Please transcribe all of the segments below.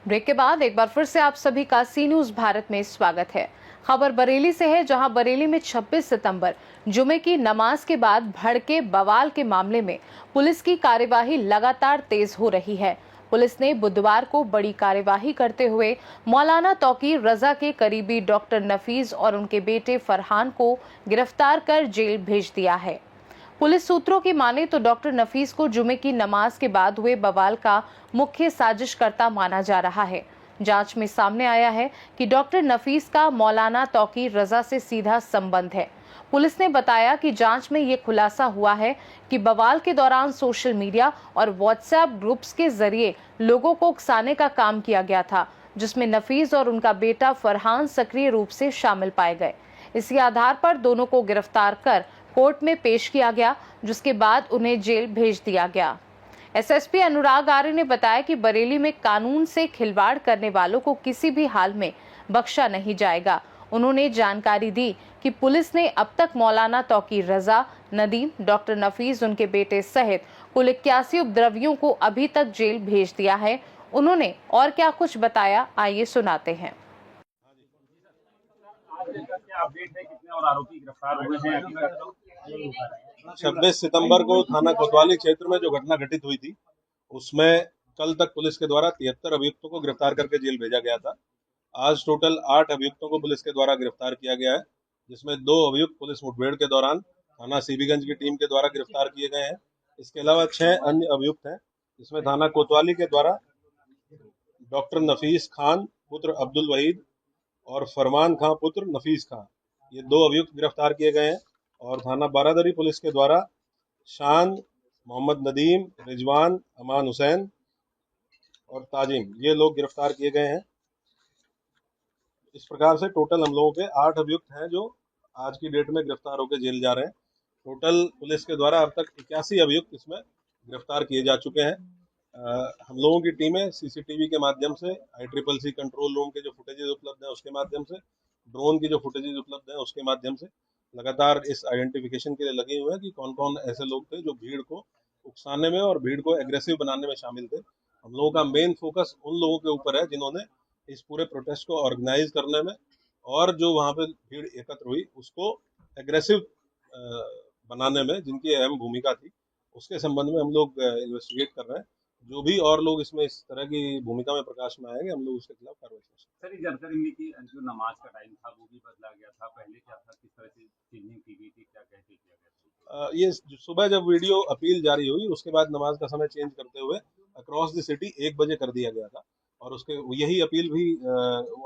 Break के बाद एक बार फिर से आप सभी का सी न्यूज भारत में स्वागत है। खबर बरेली से है, जहां बरेली में 26 सितंबर जुमे की नमाज के बाद भड़के बवाल के मामले में पुलिस की कार्यवाही लगातार तेज हो रही है। पुलिस ने बुधवार को बड़ी कार्यवाही करते हुए मौलाना तौकीर रजा के करीबी डॉक्टर नफीज और उनके बेटे फरहान को गिरफ्तार कर जेल भेज दिया है। पुलिस सूत्रों की माने तो डॉक्टर नफीस को जुमे की नमाज के बाद हुए बवाल का मुख्य साजिशकर्ता माना जा रहा है। जांच में सामने आया है कि डॉक्टर नफीस का मौलाना तौकीर रजा से सीधा संबंध है। पुलिस ने बताया कि जांच में ये खुलासा हुआ है कि बवाल के दौरान सोशल मीडिया और व्हाट्सएप ग्रुप्स के जरिए लोगों को उकसाने का काम किया गया था, जिसमें नफीस और उनका बेटा फरहान सक्रिय रूप से शामिल पाए गए। इसी आधार पर दोनों को गिरफ्तार कर कोर्ट में पेश किया गया, जिसके बाद उन्हें जेल भेज दिया गया। एसएसपी अनुराग आर्य ने बताया कि बरेली में कानून से खिलवाड़ करने वालों को किसी भी हाल में बख्शा नहीं जाएगा। उन्होंने जानकारी दी कि पुलिस ने अब तक मौलाना तौकीर रजा, नदीम, डॉक्टर नफीस, उनके बेटे सहित कुल 81 उपद्रवियों को अभी तक जेल भेज दिया है। उन्होंने और क्या कुछ बताया, आइए सुनाते हैं। अपडेट है, कितने और आरोपी गिरफ्तार हुए हैं अभी तक? 26 सितंबर को थाना कोतवाली क्षेत्र में जो घटना घटित हुई थी, उसमें कल तक पुलिस के द्वारा 73 अभियुक्तों को गिरफ्तार करके जेल भेजा गया था। आज टोटल 8 अभियुक्तों को पुलिस के द्वारा गिरफ्तार किया गया है, जिसमें 2 अभियुक्त पुलिस मुठभेड़ के दौरान थाना सीबीगंज की टीम के द्वारा गिरफ्तार किए गए हैं। इसके अलावा 6 अन्य अभियुक्त हैं, जिसमें थाना कोतवाली के द्वारा डॉक्टर नफीस खान पुत्र अब्दुल वहीद और फरमान खां पुत्र नफीस खां, ये 2 अभियुक्त गिरफ्तार किए गए हैं। और थाना बारादरी पुलिस के द्वारा शान, मोहम्मद नदीम, रिजवान, अमान हुसैन और ताजिम, ये लोग गिरफ्तार किए गए हैं। इस प्रकार से टोटल हम लोगों के 8 अभियुक्त हैं जो आज की डेट में गिरफ्तार होकर जेल जा रहे हैं। टोटल पुलिस के द्वारा अब तक 81 अभियुक्त इसमें गिरफ्तार किए जा चुके हैं। हम लोगों की टीमें सीसीटीवी के माध्यम से, ICCC कंट्रोल रूम के जो फुटेजेज उपलब्ध हैं उसके माध्यम से, ड्रोन की जो फुटेजेज उपलब्ध हैं उसके माध्यम से लगातार इस आइडेंटिफिकेशन के लिए लगे हुए हैं कि कौन कौन ऐसे लोग थे जो भीड़ को उकसाने में और भीड़ को एग्रेसिव बनाने में शामिल थे। हम लोगों का मेन फोकस उन लोगों के ऊपर है जिन्होंने इस पूरे प्रोटेस्ट को ऑर्गेनाइज करने में और जो वहाँ पे भीड़ एकत्र हुई उसको एग्रेसिव बनाने में जिनकी अहम भूमिका थी, उसके संबंध में हम लोग इन्वेस्टिगेट कर रहे हैं। जो भी और लोग इसमें इस तरह की भूमिका में प्रकाश में आएंगे, हम लोग उसके खिलाफ कार्रवाई करेंगे। सर, ये जानकारी मिली कि जो नमाज का टाइम था वो भी बदला गया था, पहले क्या था, किस तरह से चेंजिंग की गई थी, क्या कह के किया गया था? ये सुबह जब वीडियो अपील जारी हुई उसके बाद नमाज का समय चेंज करते हुए अक्रॉस द सिटी 1 बजे कर दिया गया था। और उसके यही अपील भी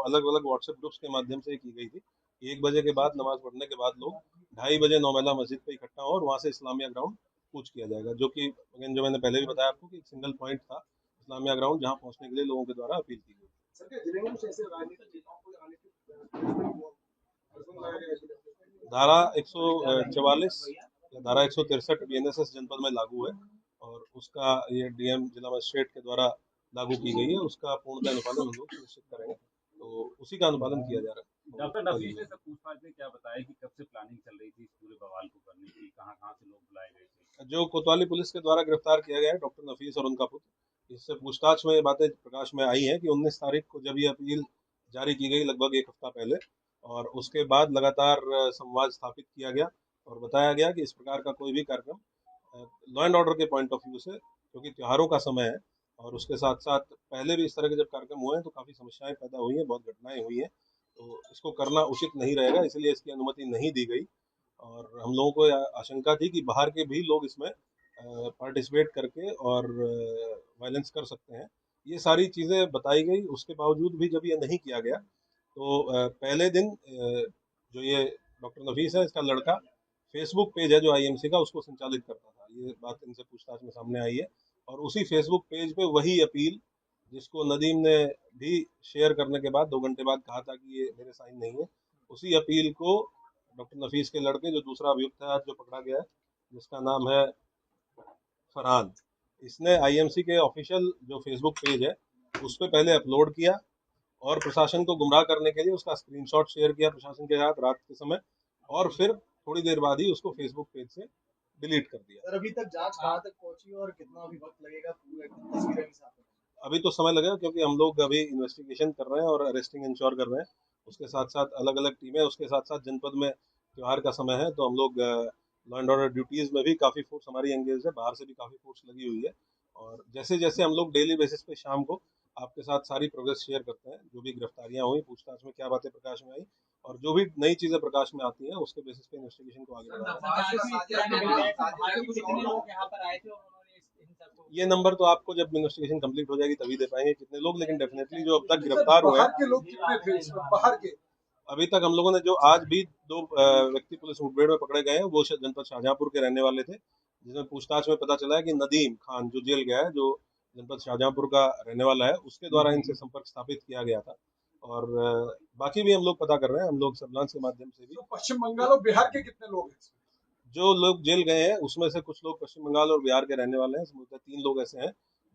अलग अलग व्हाट्सएप ग्रुप्स के माध्यम से की गई थी। 1 बजे के बाद नमाज पढ़ने के बाद लोग 2:30 बजे नौमेला मस्जिद पे इकट्ठा हो और वहाँ से इस्लामिया ग्राउंड कूच किया जाएगा, जो कि जो मैंने पहले भी बताया आपको कि एक सिंगल पॉइंट था इस्लामिया ग्राउंड, जहाँ पहुँचने के लिए लोगों के द्वारा अपील की गई। धारा 144 या धारा 163 BNSS जनपद में लागू है और उसका ये डीएम जिला मजिस्ट्रेट के द्वारा लागू की गई है। उसका पूर्णतः अनुपालन हम लोग सुनिश्चित करेंगे, तो उसी का अनुपालन किया जा रहा है। डॉक्टर नफीस ने पूछताछ में क्या बताया कि कब से प्लानिंग चल रही थी इस पूरे बवाल को करने की, कहाँ से लोग बुलाए गए थे? जो कोतवाली पुलिस के द्वारा गिरफ्तार किया गया है डॉक्टर नफीस और उनका पुत्र, इससे पूछताछ में ये बातें प्रकाश में आई है कि 19 तारीख को जब ये अपील जारी की गई लगभग 1 हफ्ता पहले, और उसके बाद लगातार संवाद स्थापित किया गया और बताया गया कि इस प्रकार का कोई भी कार्यक्रम लॉ एंड ऑर्डर के पॉइंट ऑफ व्यू से, क्योंकि त्योहारों का समय है और उसके साथ साथ पहले भी इस तरह के जब कार्यक्रम हुए हैं तो काफ़ी समस्याएं पैदा हुई हैं, बहुत घटनाएं हुई हैं, तो इसको करना उचित नहीं रहेगा, इसलिए इसकी अनुमति नहीं दी गई। और हम लोगों को आशंका थी कि बाहर के भी लोग इसमें पार्टिसिपेट करके और वायलेंस कर सकते हैं। ये सारी चीज़ें बताई गई, उसके बावजूद भी जब ये नहीं किया गया तो पहले दिन जो ये डॉक्टर नफीस है, इसका लड़का फेसबुक पेज है जो IMC का, उसको संचालित करता था। ये बात इनसे पूछताछ में सामने आई है और उसी फेसबुक पेज पे वही अपील जिसको नदीम ने भी शेयर करने के बाद 2 घंटे बाद कहा था कि ये मेरे साइन नहीं है, उसी अपील को डॉक्टर नफीस के लड़के जो दूसरा अभियुक्त है आज जो पकड़ा गया है, जिसका नाम है फरहान, इसने IMC के ऑफिशियल जो फेसबुक पेज है उस पर पहले अपलोड किया और प्रशासन को गुमराह करने के लिए उसका स्क्रीनशॉट शेयर किया प्रशासन के साथ रात के समय, और फिर थोड़ी देर बाद ही उसको फेसबुक पेज से डिलीट कर दिया। सर अभी तक जांच कहाँ तक पहुंची और कितना अभी वक्त लगेगा पूरा एकदम तस्वीरें भी साफ होने अभी तो समय लगेगा क्योंकि हम लोग अभी इन्वेस्टिगेशन कर रहे हैं और अरेस्टिंग इंश्योर कर रहे हैं। उसके साथ साथ अलग अलग टीमें, उसके साथ साथ जनपद में त्योहार का समय है तो हम लोग लॉ एंड ऑर्डर ड्यूटीज में भी काफ़ी फोर्स हमारी एंगेज है, बाहर से भी काफ़ी फोर्स लगी हुई है। और जैसे जैसे हम लोग डेली बेसिस पे शाम को आपके साथ सारी प्रोग्रेस शेयर करते हैं, जो भी गिरफ्तारियां हुई, पूछताछ में क्या बातें प्रकाश में आई और जो भी नई चीज़ें प्रकाश में आती हैं उसके बेसिस पे इन्वेस्टिगेशन को आगे बढ़ाएंगे। ये नंबर तो आपको जब इन्वेस्टिगेशन कंप्लीट हो जाएगी तभी दे पाएंगे कितने लोग, लेकिन डेफिनेटली जो अब तक गिरफ्तार हुए हैं, के लोग कितने थे इसमें बाहर के? अभी तक हम लोगों ने जो आज भी 2 व्यक्ति पुलिस मुठभेड़ में पकड़े गए हैं वो जनपद शाहजहांपुर के रहने वाले थे, जिसमें पूछताछ में पता चला है कि नदीम खान जो जेल गया है, जो जनपद शाहजहांपुर का रहने वाला है, उसके द्वारा इनसे संपर्क स्थापित किया गया था। और बाकी भी हम लोग पता कर रहे हैं, हम लोग सर्विलांस के माध्यम से भी। तो पश्चिम बंगाल और बिहार के कितने लोग हैं? जो लोग जेल गए हैं उसमें से कुछ लोग पश्चिम बंगाल और बिहार के रहने वाले हैं, समझते 3 लोग ऐसे हैं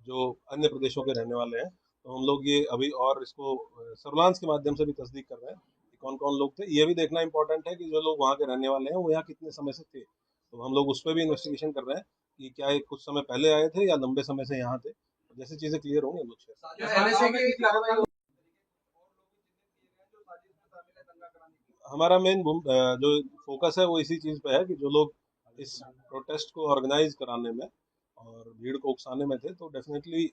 जो अन्य प्रदेशों के रहने वाले हैं। तो हम लोग ये अभी और इसको सर्विलांस के माध्यम से भी तस्दीक कर रहे हैं कि कौन कौन लोग थे। ये भी देखना इंपॉर्टेंट है कि जो लोग वहाँ के रहने वाले हैं वो यहाँ कितने समय से थे, तो हम लोग उस पर भी इन्वेस्टिगेशन कर रहे हैं कि क्या ये कुछ समय पहले आए थे या लंबे समय से यहाँ थे। जैसे चीजें क्लियर होंगी हम लोग शेयर। हमारा मेन जो फोकस है वो इसी चीज़ पे है कि जो लोग इस प्रोटेस्ट को ऑर्गेनाइज कराने में और भीड़ को उकसाने में थे, तो डेफिनेटली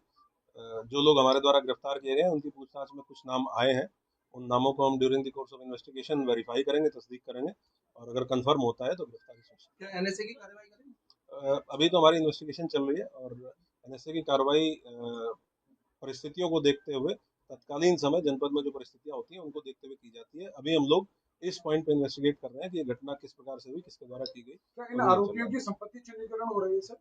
जो लोग हमारे द्वारा गिरफ्तार किए गए हैं उनकी पूछताछ में कुछ नाम आए हैं। उन नामों को हम during the course of investigation verify करेंगे, तस्दीक करेंगे और अगर कंफर्म होता है तो गिरफ्तारी सुनिश्चित। क्या एनएसए की कार्रवाई करेंगे? अभी तो हमारी इन्वेस्टिगेशन चल रही है और एनएसए की कार्रवाई परिस्थितियों को देखते हुए तत्कालीन समय जनपद में जो परिस्थितियां होती हैं उनको देखते हुए की जाती है। अभी हम लोग इस पॉइंट पे इन्वेस्टिगेट कर रहे हैं कि ये घटना किस प्रकार से हुई, किसके द्वारा की गई। क्या इन आरोपियों की संपत्ति चिन्हीकरण हो रही है सर?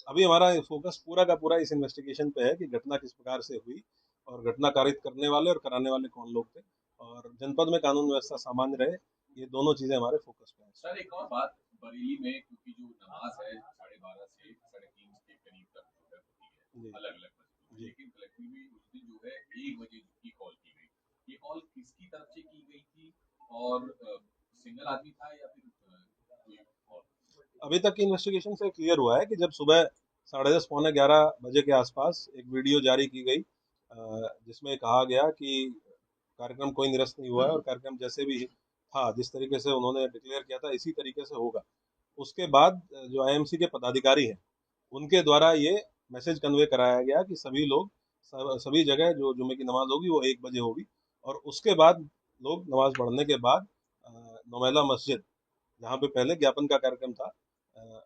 अभी हमारा फोकस पूरा का पूरा इस इन्वेस्टिगेशन पे है कि घटना किस प्रकार से हुई और घटना कारित करने वाले और कराने वाले कौन लोग थे और जनपद में कानून व्यवस्था सामान्य रहे, ये दोनों चीजें हमारे फोकस पे हैं। सर एक और बात, बरेली में क्योंकि जो नमाज है 12:30 से 3:30 के करीब तक जो है होती है अलग अलग मस्जिदों में, लेकिन कलेक्टिव में उस दिन जो है 1 बजे की कॉल की गई। ये कॉल किसकी तरफ से की गई थी और सिंगल आदमी था या फिर कोई और? अभी तक की इन्वेस्टिगेशन से क्लियर हुआ है कि जब सुबह 10:30 पौने 11 बजे के आसपास एक वीडियो जारी की गई जिसमें कहा गया कि कार्यक्रम कोई निरस्त नहीं हुआ है और कार्यक्रम जैसे भी था, जिस तरीके से उन्होंने डिक्लेयर किया था इसी तरीके से होगा। उसके बाद जो आईएमसी के पदाधिकारी हैं उनके द्वारा ये मैसेज कन्वे कराया गया कि सभी लोग सभी जगह जो जुमे की नमाज होगी वो 1 बजे होगी और उसके बाद लोग नमाज पढ़ने के बाद नौमेला मस्जिद, जहाँ पे पहले ज्ञापन का कार्यक्रम था,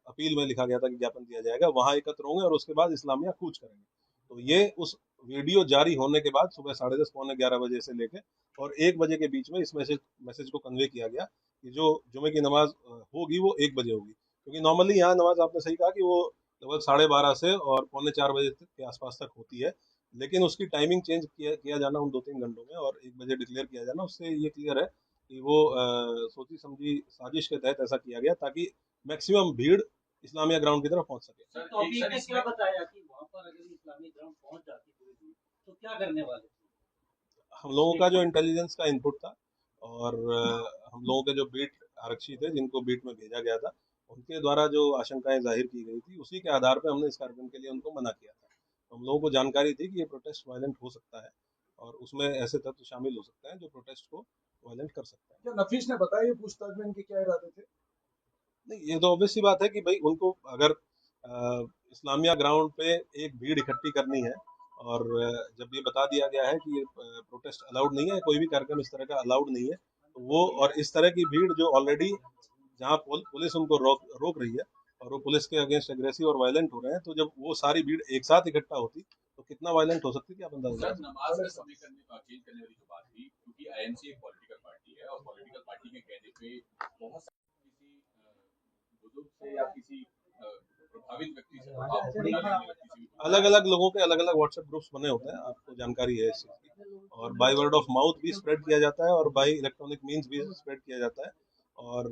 अपील में लिखा गया था कि ज्ञापन दिया जाएगा, वहाँ एकत्र होंगे और उसके बाद इस्लामिया कूच करेंगे। तो ये उस वीडियो जारी होने के बाद सुबह 10:30 पौने 11 बजे से लेके और 1 बजे के बीच में इस मैसेज को कन्वे किया गया कि जो जुमे की नमाज होगी वो 1 बजे होगी, क्योंकि नॉर्मली यहाँ नमाज आपने सही कहा कि वो लगभग 12:30 से और पौने 4 बजे तक के आसपास तक होती है, लेकिन उसकी टाइमिंग चेंज किया जाना उन 2-3 घंटों में और 1 बजे डिक्लेयर किया जाना, उससे ये क्लियर है कि वो सोची समझी साजिश के तहत ऐसा किया गया ताकि मैक्सिमम भीड़ इस्लामिया ग्राउंड की तरफ पहुंच सके। सर तो अभी एक सर इसने क्या बताया कि वहाँ पर अगर इस्लामिक ग्राउंड पहुंच जाती पूरी भीड़, तो क्या करने वाले थे? हम लोगों का जो इंटेलिजेंस का इनपुट था और हम लोगों के जो बीट आरक्षी थे जिनको बीट में भेजा गया था, उनके द्वारा जो आशंकाएं जाहिर की गई थी उसी के आधार पर हमने इस कार्यक्रम के लिए उनको मना किया था। हम लोगों को जानकारी थी कि ये प्रोटेस्ट वायलेंट हो सकता है और उसमें ऐसे तत्व शामिल हो सकते हैं जो प्रोटेस्ट को वायलेंट कर सकते हैं। क्या नफीस ने बताया ये पूछताछ में इनके क्या इरादे थे? नहीं, ये तो ऑब्वियस सी बात है कि भाई उनको अगर इस्लामिया ग्राउंड पे एक भीड़ इकट्ठी करनी है और जब ये बता दिया गया है कि ये प्रोटेस्ट अलाउड नहीं है, कोई भी कार्यक्रम इस तरह का अलाउड नहीं है, तो वो और इस तरह की भीड़ जो ऑलरेडी जहाँ पुलिस उनको रोक रही है और वो पुलिस के अगेंस्ट एग्रेसिव और वायलेंट हो रहे हैं, तो जब वो सारी भीड़ एक साथ इकट्ठा होती तो कितना वायलेंट हो सकती है, क्या अंदाजा? सर नमाज का समय चेंज करने वाली जो बात थी, क्योंकि आईएमसी एक पॉलिटिकल पार्टी है और पॉलिटिकल पार्टी के कहने पे बहुत किसी बुजुर्ग से या किसी प्रभावित व्यक्ति से अलग अलग लोगों के अलग अलग व्हाट्सएप ग्रुप्स बने होते हैं, आपको जानकारी है इस चीज़ की, और बाय वर्ड ऑफ माउथ भी स्प्रेड किया जाता है और बाय इलेक्ट्रॉनिक मीन्स भी स्प्रेड किया जाता है। और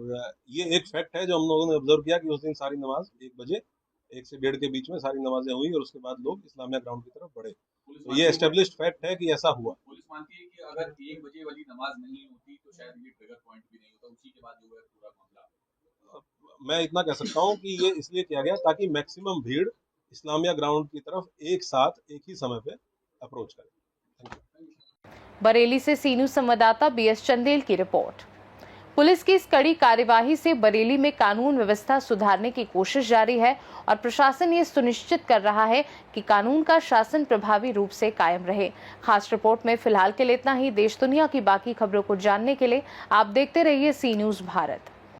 ये एक फैक्ट है जो हम लोगों ने ऑब्जर्व किया कि उस दिन सारी नमाज 1 बजे 1 से 1:30 के बीच में सारी नमाजें हुई और उसके बाद लोग इस्लामिया ग्राउंड की तरफ बढ़े। तो ये एस्टेब्लिश्ड फैक्ट है कि ऐसा हुआ। पुलिस मानती है कि अगर 1 बजे वाली नमाज नहीं होती तो शायद ये ट्रिगर पॉइंट भी नहीं होता, उसी के बाद जो है पूरा मामला मैं इतना कह सकता हूं कि ये इसलिए किया गया ताकि मैक्सिमम भीड़ इस्लामिया ग्राउंड की तरफ एक साथ एक ही समय पे अप्रोच करे। बरेली से सी न्यूज संवाददाता बीएस चंदेल की रिपोर्ट। पुलिस की इस कड़ी कार्यवाही से बरेली में कानून व्यवस्था सुधारने की कोशिश जारी है और प्रशासन ये सुनिश्चित कर रहा है कि कानून का शासन प्रभावी रूप से कायम रहे। खास रिपोर्ट में फिलहाल के लिए इतना ही। देश दुनिया की बाकी खबरों को जानने के लिए आप देखते रहिए सी न्यूज भारत।